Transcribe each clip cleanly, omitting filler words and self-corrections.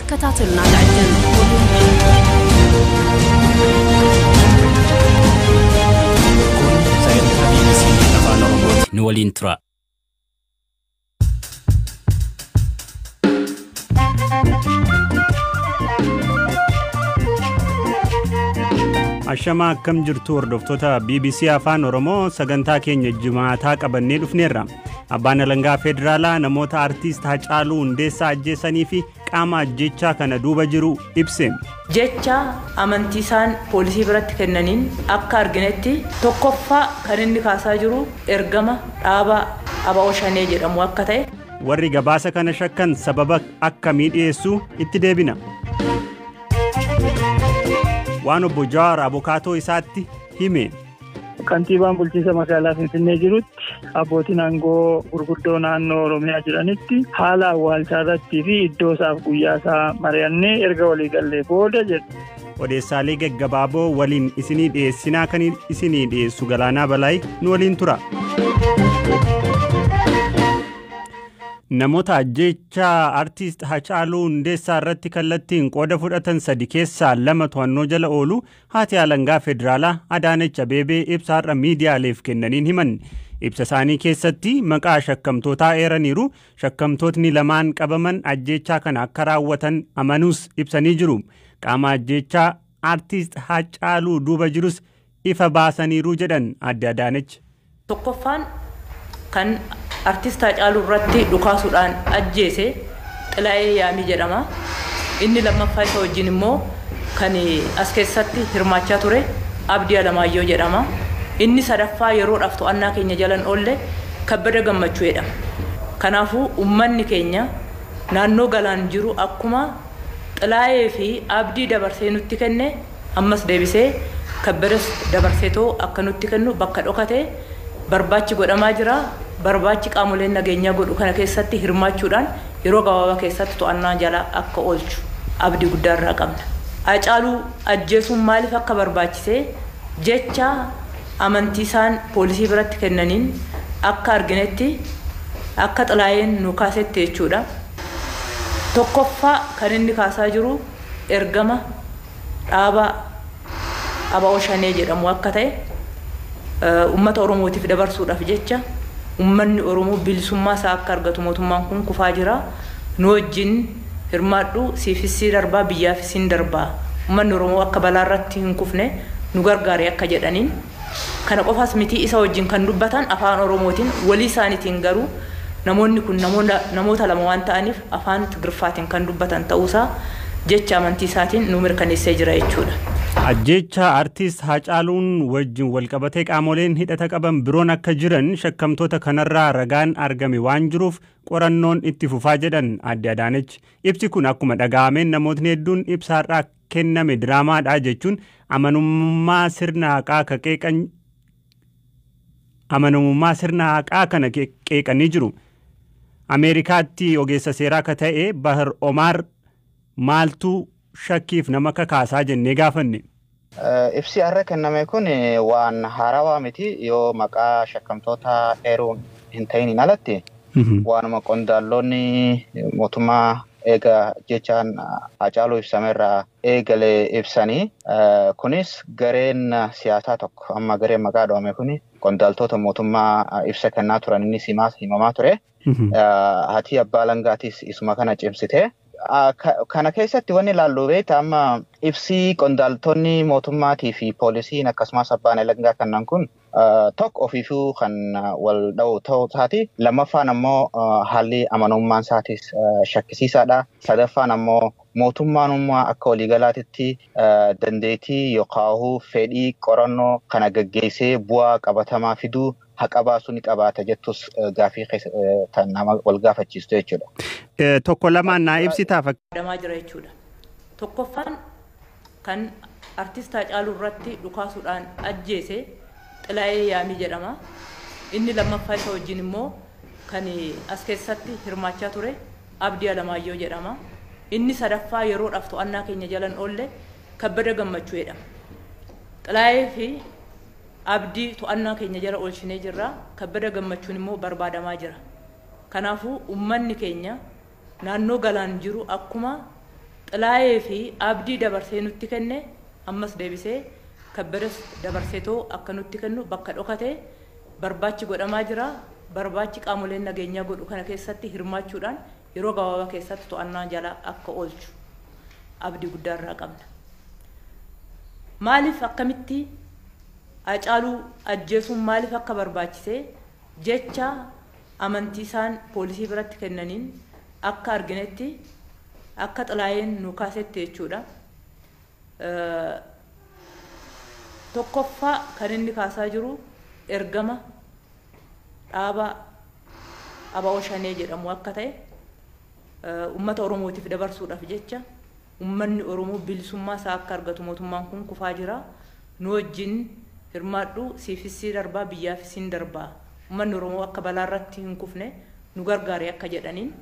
كتاتلنا قاعدين نولين ترى Ashama akkam jirtu hordoftoota BBC Afaan Oromoo sagantaa keenya Jimaataa qabannee dhufneerra. Abbaan Alangaa Federaalaa namoota artiist Hacaaluu Hundeessaa ajjeesanii fi qaama ajjechaa kana duuba jiru ibse. Jecha amantiisaan poolisii biratti kennaniin akka arginetti tokkoffaa kan inni kaasaa jiru ergama dhaaba ABO Shanee jedhamu akka ta'e. Warri gabaasa kana shakkan sababa akkamii dhiyeessu itti deebina. Waan obbo Jawaar Abukaatoo isaatti hime. Kantiibaan bulchiinsa magaalaa Finfinnee jirutti abbootiin aangoo gurguddoo naannoo Oromiyaa jiranitti haala awwaalchaa irratti fi iddoo isaaf guyyaa isaa mari'annee erga walii gallee booda jedhu. Odeessaalee gaggabaaboo waliin isinii dhiyeessinaa kan isinii dhiyeessu Galaanaa Balaay nu waliin tura. Namoota ajjechaa artiist Hacaaluu Hundeessaa irratti kallattiin qooda fudhatan 3 keessaa 2 to'annoo jala oolu haati Alangaa Federaalaa Adaanech Abeebee ibsaarra miidiyaaleef kennaniin himan. Ibsa isaanii keessatti maqaa shakkamtootaa eeraniiru. Shakkamtootni lamaan qabaman ajjechaa kana akka raawwatan amanuus ibsanii jiru. Qaama ajjechaa artiist Hacaaluu duuba jirus ifa baasaniiru jedhan adde Adaanech. Tokkoffaan kan artiist Hacaaluu irratti dhukaasuudhaan ajjeese Xilaayee Yaamii jedhama. Inni lammaffaa isa wajjin immoo kan as keessatti hirmaachaa ture Abdii Alamaayyoo jedhama. Inni sadaffaa yeroodhaaf to'annaa keenya jalan oolle Kabbada Gammachuu jedhama. Kanaafuu uummanni keenya naannoo galaan jiru akkuma Xilaayee fi Abdii dabarsee nutti kenne ammas deebisee Kabbadas dabarseetoo akka nutti kennu bakka dhokatee barbaachi godhamaa jira. Barbaachi qaamoleen nageenyaa godhu kana keessatti hirmaachuudhaan yeroo gabaabaa keessatti to'annaa jala akka oolchu abdii guddaa irraa qabna. Hacaaluu ajjeesuun maaliif akka barbaachise jecha amantiisaan poolisii biratti kennaniin akka arginetti akka Xilaayeen nu kaasetti jechuudha. Tokkoffaa kan inni kaasaa jiru ergama dhaaba ABO Shanee jedhamu akka ta'e uummata Oromootiif dabarsuudhaaf jecha ummanni Oromoo bilisummaa isaa akka argatu mootummaan kun kufaa jira. Nu wajjin hirmaadhu siifisii darbaa biyyaafis hin darbaa. Ummanni Oromoo akka balaa irratti hin kufne nu gargaaree akka jedhaniin kana qofaas miti isa wajjin kan dubbatan afaan Oromootiin walii isaaniitiin garuu namoonni kun namoota lama waan ta'aniif afaan Tigirfaatiin kan dubbatan ta'uusaa jecha amantii isaatiin nu mirkaneessee jira jechuudha. Ajjecha artiist Hacaaluun wajjin walqabatee qaamoleen hidhata qaban biroon akka jiran shakkamtoota kanarraa ragaan argame waan jiruuf qorannoon itti fufaa jedhan adde Adaanech. Ibsi kun akkuma dhaga'ameen namootni hedduun ibsaarraa kenname diraamaadha jechuun amanamummaa sirna haqaa kana qeeqanii jiru. Ameerikaatti ogeessa seeraa akka ta'e Bahar Omar maaltu shakkiif nama kakaasaa jennee gaafanne. Ibsi har'a kenname kun waan haarawaa miti yoo maqaa shakkamtoota eeruun hin ta'iniin alatti waanuma qondaaltonni mootummaa eega jechaan Hacaaluu ibsamerraa eegalee ibsanii kunis gareen siyaasaa tokko amma gareen maqaa dhoome kun qondaaltota mootummaa ibsa kennaa turan inni himamaa ture. Haati Abbaa Alangaatis isuma kana cimsite. Kana keessatti wanni ilaallu beekta amma ibsi qondaaltonni mootummaatii fi poolisiin akkasumas abbaan alangaa kannan kun tokko ofiifuu kan wal dha'u ta'uu isaati. Lammaffaan ammoo haalli amanamummaan isaatis shakkisiisaadha. Sadaffaan ammoo mootummaanummaa akka waliigalaatitti dandeettii yookaan fedhii qorannoo kana gaggeessee bu'aa qabatamaa fiduu haqa baasuu ni qabaata jettus gaafii tan nama wal gaafachiistu jechuudha. Tokko lamaan naa ibsitaa fakkadamaa jira jechuudha. Tokkoffaan kan artiist Hacaaluu irratti dhukaasuudhaan ajjeese Xilaayee Yaamii jedhama. Inni lammaffaa isa wajjin immoo kan as keessatti hirmaachaa ture Abdii Alamaayyoo jedhama. Inni sadaffaa yeroodhaaf to'annaa keenya jalan oolle Kabbada Gammachuu jedhama. Xilaayee fi Abdii to'annaa keenya jala oolchinee jirra. Kabbada Gammachuun immoo barbaadamaa jira. Kanaafuu uummanni keenya naannoo galaan jiru akkuma Xilaayee fi abdii dabarsee nutti kenne ammas deebisee kabbadas dabarseetoo akka nutti kennu bakka dhokatee barbaachi godhamaa jira. Barbaachi qaamoleen nageenyaa godhu kana keessatti hirmaachuudhaan yeroo gabaabaa keessatti to'annaa jala akka oolchu abdii guddaa irraa qabna. Maaliif akkamitti Hacaaluu ajjeesuun maaliif akka barbaachisee jecha amantii isaan poolisii biratti kennaniin akka arginetti akka Xilaayeen nu kaasetti jechuudha. Tokkoffaa kan inni kaasaa jiru ergama dhaaba Aba'oo Shanee jedhamu akka ta'e uummata Oromootiif dabarsuudhaaf jecha uummanni Oromoo bilisummaa isaa akka argatu mootummaan kun kufaa jira. Nu wajjin hirmaadhu siifis darbaa biyyaafis hin darbaa. Uummanni Oromoo akka balaa irratti hin kufne nu gargaare akka jedhaniin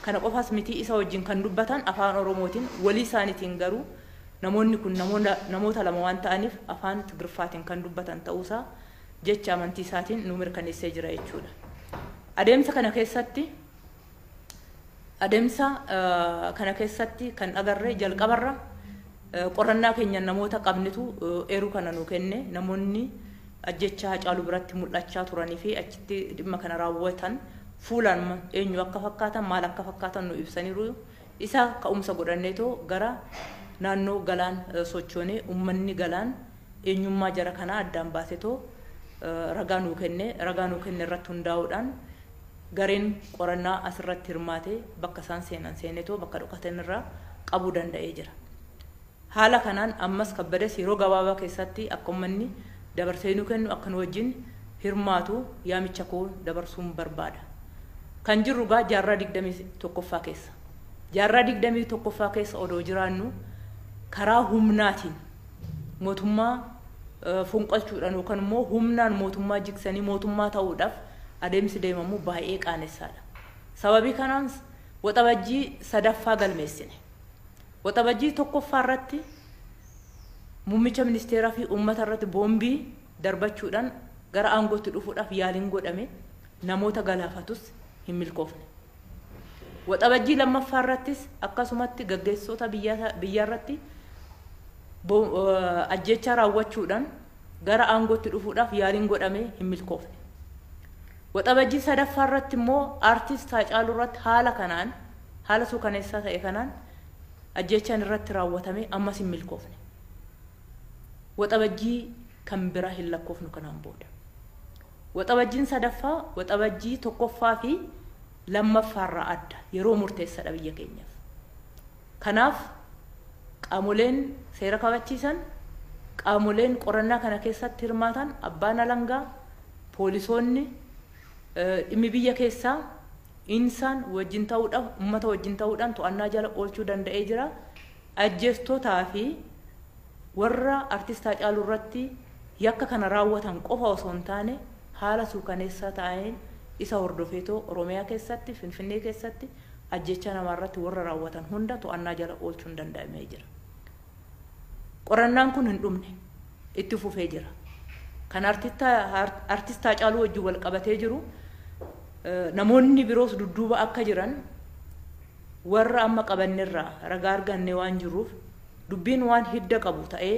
kana qofaas miti isa wajjin kan dubbatan afaan Oromootiin walii isaaniitiin garuu namoonni kun namoota lama waan ta'aniif afaan Tigirfaatiin kan dubbatan ta'uusaa jecha amantii isaatiin nu mirkaneessee jira jechuudha. Adeemsa kana keessatti kan agarre jalqabarra qorannaa keenya namoota qabnitu eeruu kana nu kenne namoonni ajjecha Hacaaluu biratti mul'achaa turanii fi achitti dhimma kana raawwatan fuulaan eenyu akka fakkaatan maal akka fakkaatan nu ibsaniiru. Isa ka'umsa godhanneetoo gara naannoo galaan sochoonee uummanni galaan eenyummaa jara kana addaan baasetoo ragaa nuu kenne irratti hundaa'uudhaan gareen qorannaa asirratti hirmaatee bakka isaan seenetoo bakka dhokatan irraa qabuu danda'ee jira. Haala kanaan ammas kabbades yeroo gabaabaa keessatti akka uummanni dabarsee nuu kennu akka nu wajjin hirmaatu yaamicha koo dabarsuun barbaada. Kan jirru gaa jaarraa 21ffaa keessa. Jaarraa 21ffaa keessa odoo jiraannu karaa humnaatiin mootummaa fonqolchuudhaan yookaan immoo humnaan mootummaa jigsanii mootummaa ta'uudhaaf adeemsi deemamu baay'ee qaanessaadha. Sababii kanaas waxabajjii 3ffaa galmeessine. Waxabajjii 1ffaa irratti muummicha ministeeraa fi uummata irratti boombii darbachuudhaan gara aangootti dhufuudhaaf yaaliin godhame namoota galaafatus hin milkoofne. Waxabajjii 2ffaa irrattis akkasumatti gaggeessitoota biyyaa irratti ajjecha raawwachuudhaan gara aangootti dhufuudhaaf yaaliin godhame hin milkoofne. Waxabajjii 3ffaa irratti immoo aartist Hacaaluu irratti haala suukaneessaa ta'e kanaan ajjechaan irratti raawwatame ammas hin milkoofne. Waxabajjii kan biraa hin lakkoofnu kanaan booda. Waxabajjiin 3ffaa waxabajjii 1ffaa fi 2ffaa irraa adda yeroo murteessaadha biyya keenyaaf. Kanaaf qaamoleen seera kabachiisan qaamoleen qorannaa kana keessatti hirmaatan abbaan alangaa poolisoonni dhimmi biyya keessaa insaan wajjin ta'uudhaan uummata wajjin ta'uudhaan to'annaa jala oolchuu danda'ee jira. Ajjeestootaa fi warra artist Hacaaluu irratti yakka kana raawwatan qofa osoo hin taane haala suukaneessaa ta'een isa hordofeetoo Oromiyaa keessatti Finfinnee keessatti ajjecha namaa irratti warra raawwatan hunda to'annaa jala oolchuun danda'amee jira. Qorannaan kun hin dhumne itti fufee jira. Kan artist Hacaaluu wajjin wal qabatee jiru namoonni biroos dudduuba akka jiran warra amma qabanneerraa ragaa arganne waan jiruuf dubbiin waan hidda qabu ta'ee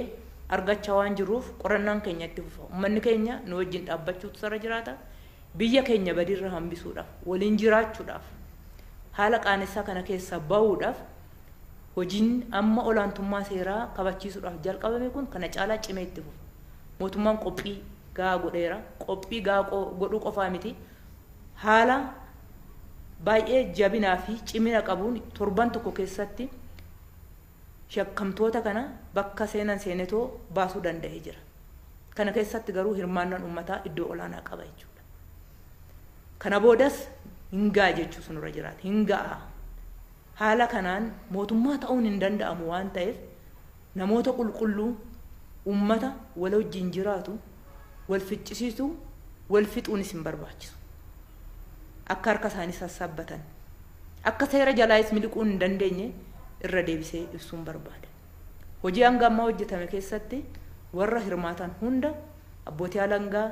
argachaa waan jiruuf qorannaan keenya itti fufa. Uummanni keenya nu wajjin dhaabbachuutu sarara jiraata. Biyya keenya badiirra hambisuudhaaf waliin jiraachuudhaaf haala qaanessaa kana keessa ba'uudhaaf hojiin amma olaantummaa seeraa kabachiisuudhaaf jalqabame kun kana caalaa cimee itti fufa. Mootummaan qophii gahaa godheera. Qophii gahaa godhuu qofaa miti. Haala baay'ee jabinaa fi cimina qabuun torban tokko keessatti shakkamtoota kana bakka seenetoo baasuu danda'ee jira. Kana keessatti garuu hirmaannaan uummataa iddoo olaanaa qaba jechuudha. Kana boodas hin ga'a jechuun sunirra jiraata. Hin ga'a. Haala kanaan mootummaa ta'uun hin danda'amu waan ta'eef namoota qulqulluu uummata wal wajjin jiraatu wal ficcisiisu wal fixuunis hin barbaachisu. Akka harka isaanii sassaabbatan akka seera jalaayis miliquun hin dandeenye irra deebisee ibsuun barbaada. Hojii hanga ammaa hojjetame keessatti warra hirmaatan hunda abbootii alangaa,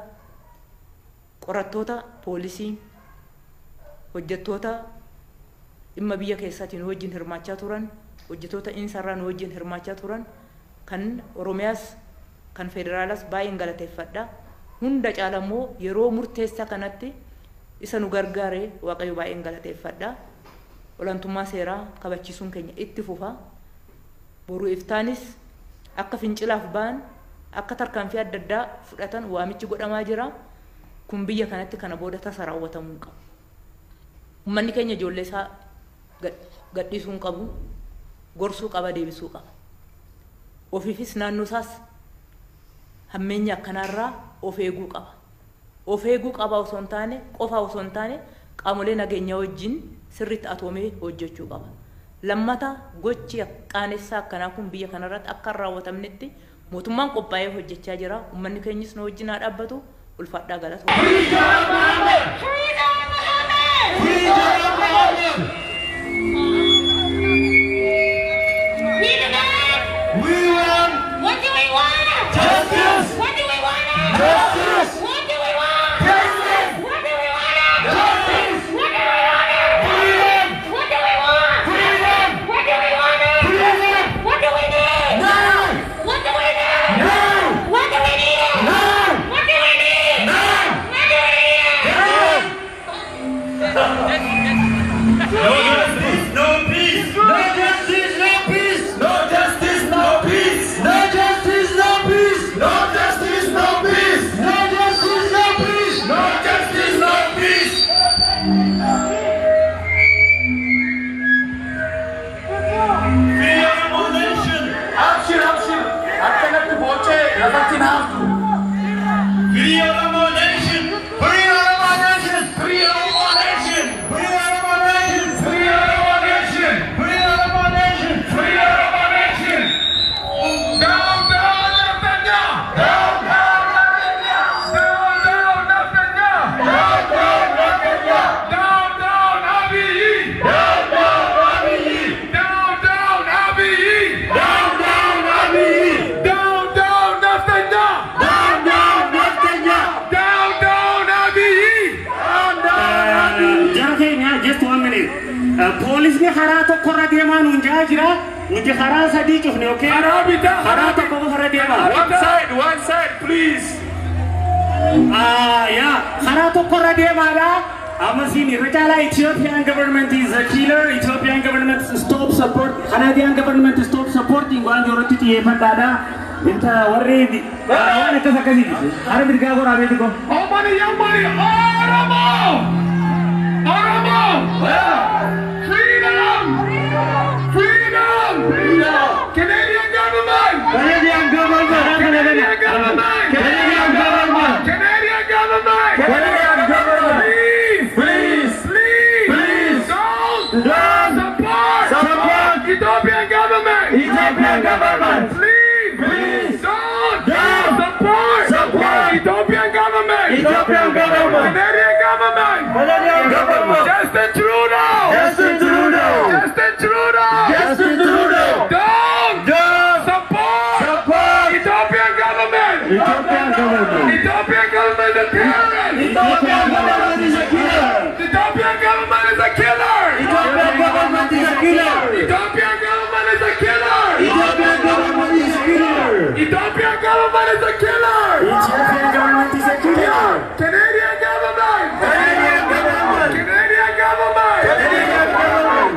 qorattoota poolisii, hojjettoota dhimma biyya keessaatiin wajjin hirmaachaa turan hojjetoota insarraa nu wajjin hirmaachaa turan kan Oromiyaas kan Federaalas baay'een galateeffadha. Hunda caalammoo yeroo murteessaa kanatti isa nu gargaare Waaqayyo baay'een galateeffadha. Olaantummaa seeraa kabachiisuun keenya itti fufa. Boru iftaanis akka fincilaaf ba'an akka tarkaanfii adda addaa fudhatan waamichi godhamaa jira. Kun biyya kanatti kana booda tasa raawwatamuu qaba. Uummanni keenya ijoollee isaa gadhiisuu qabu, gorsuu qaba, deebisuu qaba. Ofiifis naannoo isaas hammeenya akkanaarraa of eeguu qaba. Of eeguu qaba osoo hin taane, qofa osoo hin taane qaamolee nageenyaa wajjin sirriitti atoomee hojjechuu qaba. Lammata gochi qaanessaa akkanaa kun biyya kanarratti akka hin raawwatamnetti mootummaan qophaa'ee hojjechaa jira. Uummanni keenyis nu wajjin haa dhaabbatu. Ulfaadhaa galata. Police ne harato korra dema nunja jira munje hara sadi chufne okay harato ko korra dema one side please yeah harato korra dema da amasini rajala Ethiopian government is a killer. Ethiopian government stop support Canadian government stop supporting one yoroti ye pandada inta warre di wana kasakasi ara birga ko rabe ko oh mani Oromo freedom Canadian government please don't support Ethiopian government please don't support Ethiopian government Canadian government Justin Trudeau don't support Ethiopian government Ethiopian government is a terrorist Ethiopian government is a killer Ethiopian government is a killer Ethiopian government is a killer Ethiopian government is a killer Ethiopian government is a killer Ethiopian government is a killer Ethiopian government is a killer Canadian government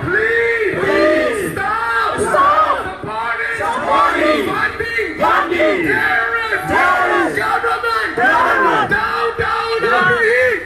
please stop supporting funding terrorist government down Abiy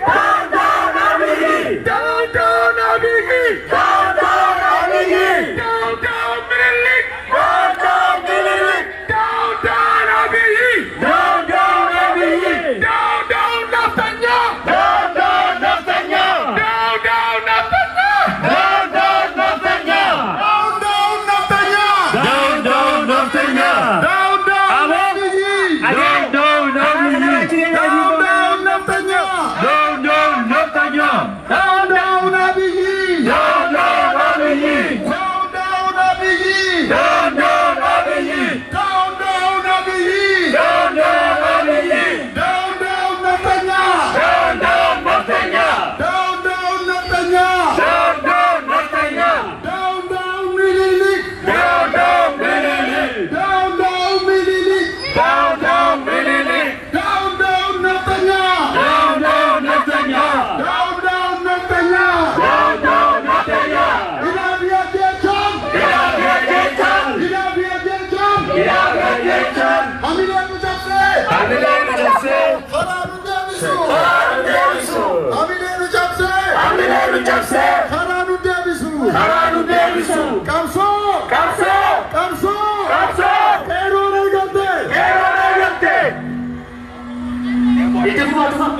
dhufatu